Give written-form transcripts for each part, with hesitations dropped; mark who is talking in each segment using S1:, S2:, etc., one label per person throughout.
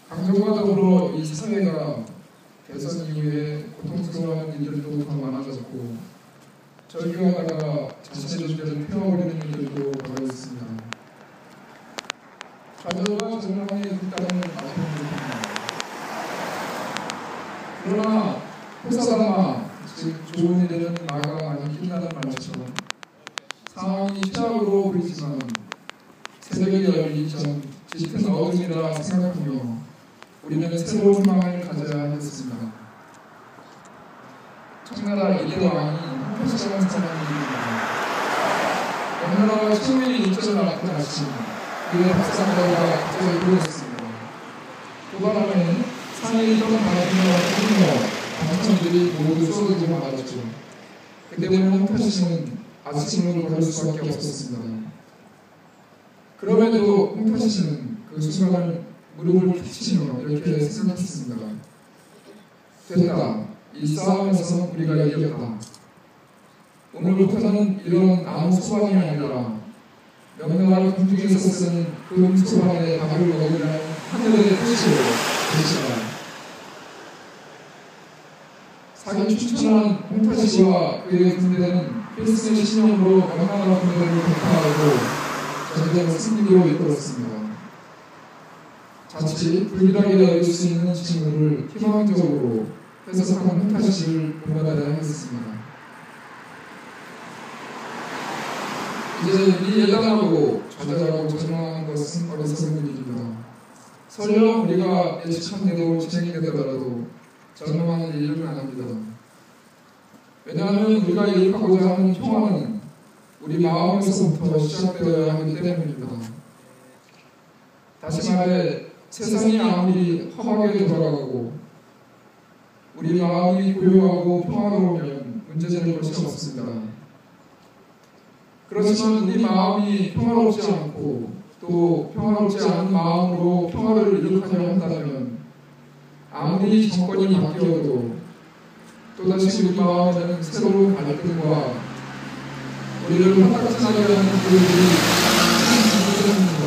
S1: 강정과 더불어 이 사회가 대선 이후에 고통스러워하는 일들도 더 많아졌고 절규하다가 자신의 존재를 펴어버리는 일들도 벌어져 있습니다. 좌절과 절망에 잇따르는 아픔입니다. 그러나 호사다마 즉 좋은 일에는 나가 많이 힘나는 말처럼 상황이 최악으로 보이지만 새벽이 열리기 전 짙은 어둠이라 생각하며 우리는 새로운 희망을 가져야 하겠습니다. 청나라 1대 왕이 홍표시라는 사람입니다. 명나라가 최후의 일전을 앞에 다시 그의 박상가가 갑자기 일어났습니다. 그 바람에 산에 있던 바람과 소리며 방천들이 모두 쏟아지고 말았죠. 그 때문에 홍표시는 아침을 걸을 수밖에 없었습니다. 그럼에도 홍표시는 그 순간을 무릎을 탁치며 이렇게 생각했습니다. 됐다. 이 싸움에서 우리가 이겼다. 오늘부터는 이런 아무 소방이 아니라 명나라 궁중에서 쓴 그 소방에 밥을 먹으라는 하늘의 뜻으로 되시라. 사기 추천한 홍표시와 그의 군대는 필승의 신념으로 명나라 군대를 격파하고 전쟁을 승리로 이끌었습니다. 자칫 불길하게 여길 수 있는 징후를 희망적으로 해석한 홍표시를 본받아야 하겠습니다. 이제 이 예단하고 좌절하고 절망한 것은 어리석은 일입니다. 설령 우리가 예측한 대로 진행이 되더라도 절망하는 일은 아닙니다. 왜냐하면 우리가 이룩하고자 하는 평화는 우리 마음에서부터 시작되어야 하기 때문입니다. 다시 말해 세상이 아무리 험하게 돌아가고 우리 마음이 고요하고 평화로우면 문제될 것이 없습니다. 그렇지만 우리 마음이 평화롭지 않고 또 평화롭지 않은 마음으로 평화를 이룩하려 한다면 아무리 정권이 바뀌어도 또다시 우리 마음에는 새로운 갈등과 우리를 화딱지나게 하는 일들이 생깁니다.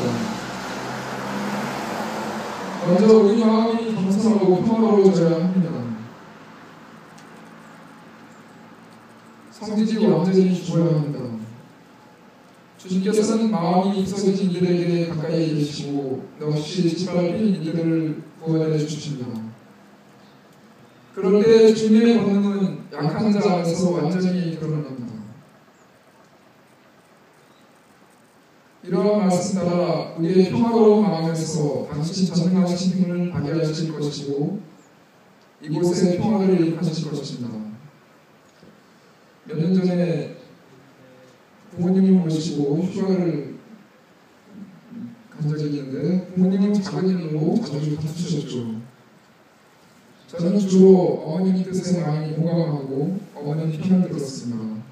S1: 먼저 우리 마음이 겸손하고 평화로워져야 합니다. 성지지 완전히 죽어야 합니다. 주님께서는 마음이 부서진 이들에게 가까이 계시고 넋이 짓밟힌 이들을 구원해 주십니다. 그런데 주님의 권능은 약한 자 안에서 완전히 드러납니다. 이러한 말씀 따라 우리의 평화로운 마음에서 당신 전능하신 힘을 발휘하실 것이고 이곳에 평화를 이룩하실 것입니다. 몇 년 전에 부모님을 모시고 휴가를 간 적이 있는데 부모님은 작은 일로 자주 다투셨죠. 저는 주로 어머님 뜻에 많이 공감하고 어머님 편을 들었습니다.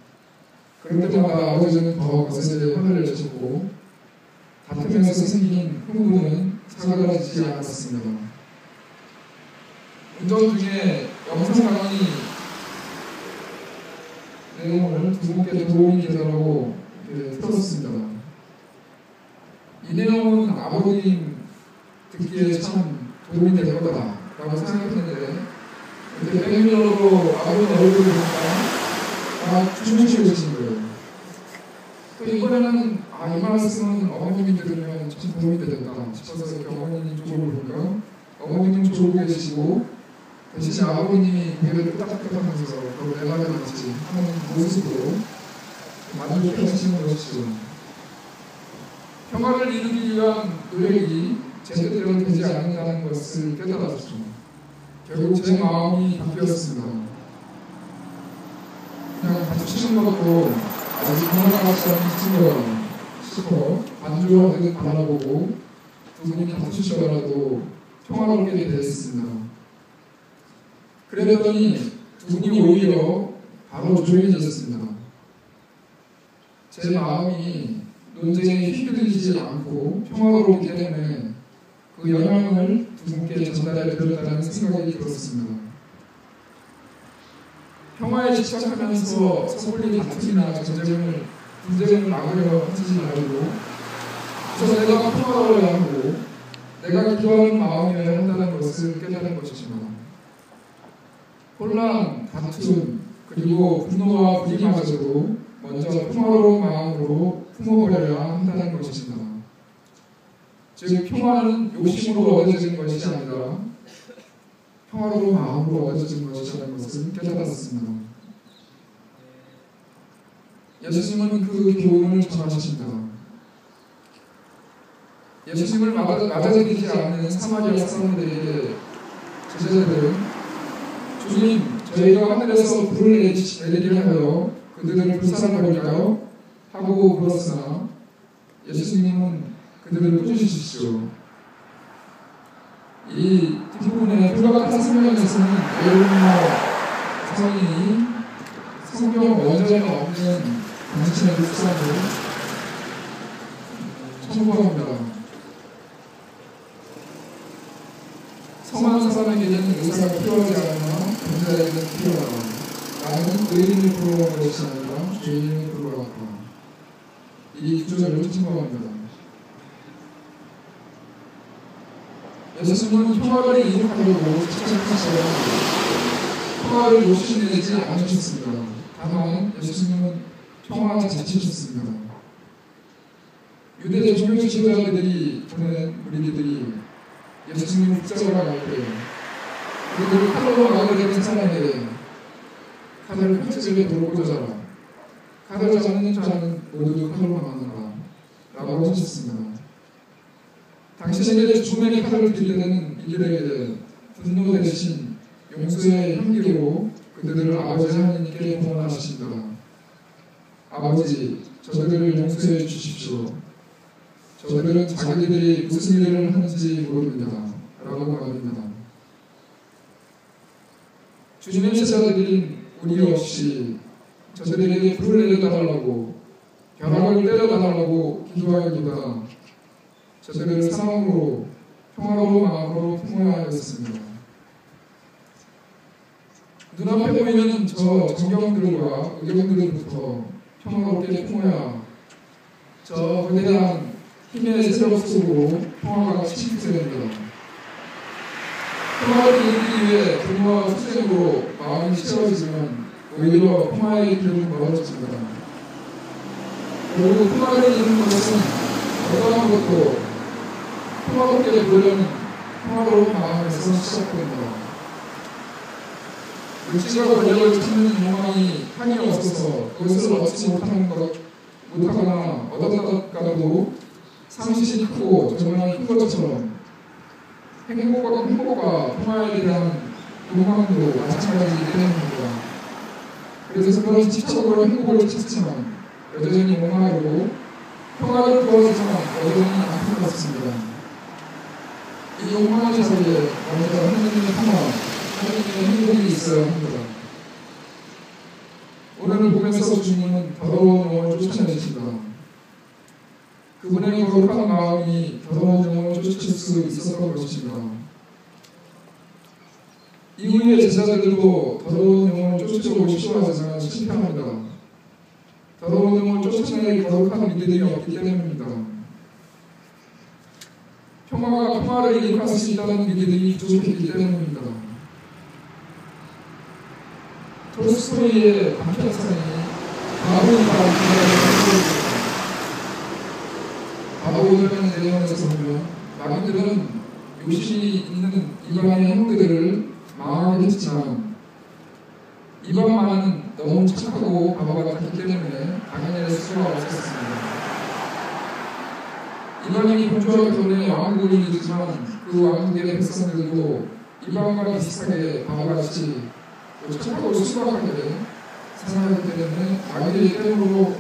S1: 그럴 때마다 아버지는 더 거세게 화를 내셨고 다툼에서 생긴 흥분은 사그라지지 않았습니다. 운전 중에 영상 강의 내용을 두 분께 도움이 되도록 틀었습니다. 이 내용은 아버님 듣기에 참 도움이 될 거다 라고 생각했는데 이렇게 백미러로 아버님 얼굴을 보니까 주무시고 계신 거예요. 또 이번에는 이 말씀은 어머님이 들으면 참 도움이 되겠다 싶어서 이렇게 어머님 쪽으로 보니까 어머님은 졸고 계시고 대신 아버님이 고개를 끄덕끄덕하면서 그걸 내가려 같이 하는 모습으로 만족하시는 것이죠. 평화를 이루기 위한 노력이 제대로 되지 않는다는 것을 깨달았죠. 결국 제 마음이 바뀌었습니다. 그냥 다투치는 것도 아직 하나같이 않은 친구가 싶어 반주하듯 바라보고 두 분이 다투시더라도 평화롭게 되었습니다. 그랬더니 두 분이 오히려 바로 조용해졌습니다. 제 마음이 논쟁에 휘둘리지 않고 평화롭기 때문에 그 영향을 두 분께 전달해 드렸다는 생각이 들었습니다. 평화에 집착하면서 섣불리 다툼이나 분쟁을 막으려 하지 말고 우선 내가 평화로워야 하고 내가 기도하는 마음이어야 한다는 것을 깨달은 것이지만 혼란, 다툼, 그리고 분노와 불의마저도 먼저 평화로운 마음으로 품어버려야 한다는 것입니다. 즉 평화는 욕심으로 얻어지는 것이 아니라 평화로운 마음으로 얻어지는 것이라는 것을 깨달았습니다. 예수님은 그 교훈을 전하십니다. 예수님을 맞아들이지 않는 사마리아 사람들에게 제자들은 주님, 저희가 하늘에서 불을 내리게 하여 그들을 불살라버릴까요? 하고 물었으나 예수님은 그들을 꾸짖으십시오. 이 뒷부분에 불과 같은 성경에서는 여러분과 성인이 성경 원전에 없는 당신의 묵상을 청구합니다. 성한 사람에게는 의사가 필요하지 않으나 병자에게는 필요하다. 나는 의인을 부러워한 것이 아니라 죄인을 부러워했다. 이 구절을 청구합니다. 예수님은 평화를 이룩하려고 시작하시고 평화를 욕심내지 않으셨습니다. 다만 예수님은 평화 자체셨습니다. 유대 종교 지도자들이 보낸 무리들이 예수님을 붙잡으러 갈 때 그들을 칼로 막으려는 사람에게 칼을 펼쳐지게 도로 꽂아라. 칼을 잡는 자는 모두 칼로 망하노라 라고 하셨습니다. 당신에게 죽음의 칼을 들이대는 이들에게 분노 대신 용서의 향기로 그들을 아버지 하나님께 공헌하십니다. 아버지, 저들을 용서해 주십시오. 저들은 자기들이 무슨 일을 하는지 모릅니다. 라고 말합니다. 주님의 제자들인 우리 역시 저들에게 불을 내려달라고 벼락을 때려달라고 기도하기보다 저들을 사랑으로 평화로운 마음으로 품어야 하겠습니다. 눈앞에 보이는 저 정경들과 의경들로부터 평화롭게 품어야 저 거대한 힘의 세력 속으로 평화가 침투해야 됩니다. 평화를 이루기 위해 분노와 투쟁으로 마음이 채워지면 오히려 평화의 길은 멀어집니다. 그리고 평화를 이루는 것은 어떠한 것도 평화롭게 보려는 평화로운 마음에서 시작됩니다. 육지가 권력을 찾는 욕망이 한이 없어서 그것을 얻지 못하거나 얻었다가도 상실이 크고 절망이 큰 것처럼 행복과 평화에 대한 욕망도 마찬가지이기 때문입니다. 그래서 그런 집착으로 행복을 찾지만 여전히 욕망하고 평화를 구하지만 여전히 아픈 것 같습니다. 이 욕망의 사이에 먼저 하느님의 평화, 하느님의 행복이 있어야 합니다. 오늘을 보면서 주님은 더러운 영혼을 쫓아내신다. 그분의 거룩한 마음이 더러운 영혼을 쫓을 수 있었던 것입니다. 이후에 제자들도 더러운 영혼을 쫓으려고 시도하지만 실패합니다. 더러운 영혼을 쫓아낼 거룩한 믿음이 없기 때문입니다. 평화가 평화를 이룩할 수 있다는 믿음이 부족했기 때문입니다. 톨스토이의 단편상이 바보이라는 내용에서 보면 마귀들은 욕심이 있는 이방의 형들을 망하게 했지만 이방만은 너무 착하고 바보 같았기 때문에 당연히 수가 없었습니다. 이방이 본주하기 전에 왕국이 있지만 그 왕국의 백성들도 이방과 비슷하게 바보같이 착하고 수박하게 살아가기 때문에 마귀의 때문으로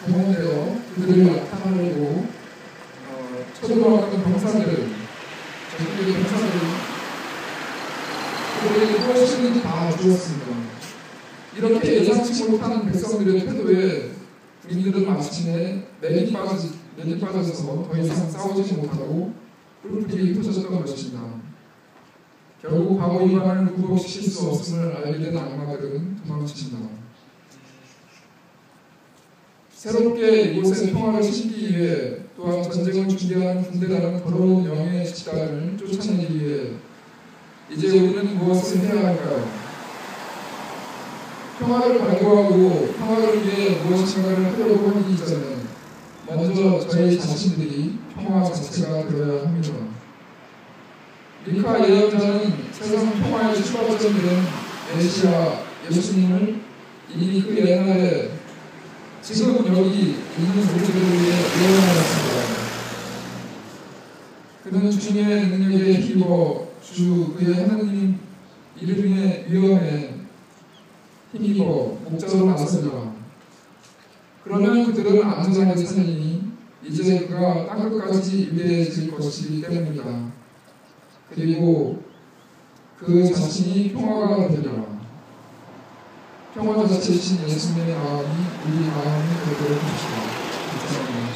S1: 동원되어 그들을 나타내고 쳐들어왔던 병사들, 전국의 병사들이 그들에게 무엇이든지 다 주었습니다. 이렇게 예상치 못한 백성들의 태도에 군인들은 마침내 매니 빠져서 더 이상 싸우지 못하고 뿔뿔이 흩어졌던 것입니다. 결국 바보 이방을 굴복시킬 수 없음을 알게 된 악마들은 도망칩니다. 새롭게 이곳에 평화를 심기 위해 또한 전쟁을 준비하는 군대라는 더러운 영의 집단을 쫓아내기 위해 이제 우리는 무엇을 해야 할까요? 평화를 발굴하고 평화를 위해 무엇인가를 하려고 하기 이전에 먼저 저희 자신들이 평화 자체가 되어야 합니다. 미카 예언자는 세상 평화의 출발점이 된 메시아 예수님을 이미 그 옛날에 지금 여기 있는 우리들을 위해 예언하였습니다. 그는 주님의 능력에 힘입어 주 그의 하나님 이름의 위엄에 힘입어 목자로 나섭니다. 그러면 그들은 안전하게 살리니 이제 그가 땅끝까지 위대해질 것이기 때문입니다. 그리고 그 자신이 평화가 되리라. 평화 자체이신 예수님의 마음이 우리 마음이 되도록 합시다. 감사합니다.